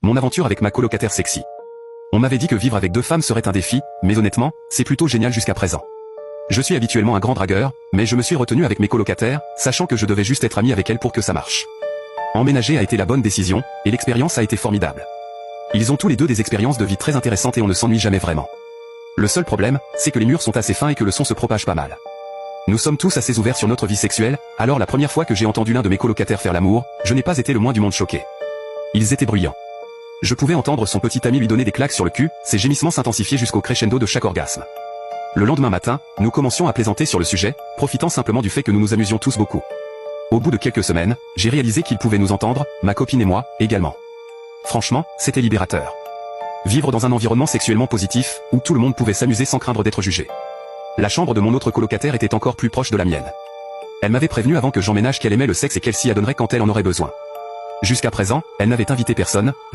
mon aventure avec ma colocataire sexy. On m'avait dit que vivre avec 2 femmes serait un défi, mais honnêtement, c'est plutôt génial jusqu'à présent. Je suis habituellement un grand dragueur, mais je me suis retenu avec mes colocataires, sachant que je devais juste être ami avec elles pour que ça marche. Emménager a été la bonne décision, et l'expérience a été formidable. Ils ont tous les deux des expériences de vie très intéressantes et on ne s'ennuie jamais vraiment. Le seul problème, c'est que les murs sont assez fins et que le son se propage pas mal. Nous sommes tous assez ouverts sur notre vie sexuelle, alors la première fois que j'ai entendu l'un de mes colocataires faire l'amour, je n'ai pas été le moins du monde choqué. Ils étaient bruyants. Je pouvais entendre son petit ami lui donner des claques sur le cul, ses gémissements s'intensifiaient jusqu'au crescendo de chaque orgasme. Le lendemain matin, nous commencions à plaisanter sur le sujet, profitant simplement du fait que nous nous amusions tous beaucoup. Au bout de quelques semaines, j'ai réalisé qu'il pouvait nous entendre, ma copine et moi, également. Franchement, c'était libérateur. Vivre dans un environnement sexuellement positif, où tout le monde pouvait s'amuser sans craindre d'être jugé. La chambre de mon autre colocataire était encore plus proche de la mienne. Elle m'avait prévenu avant que j'emménage qu'elle aimait le sexe et qu'elle s'y adonnerait quand elle en aurait besoin. Jusqu'à présent, elle n'avait invité personne, je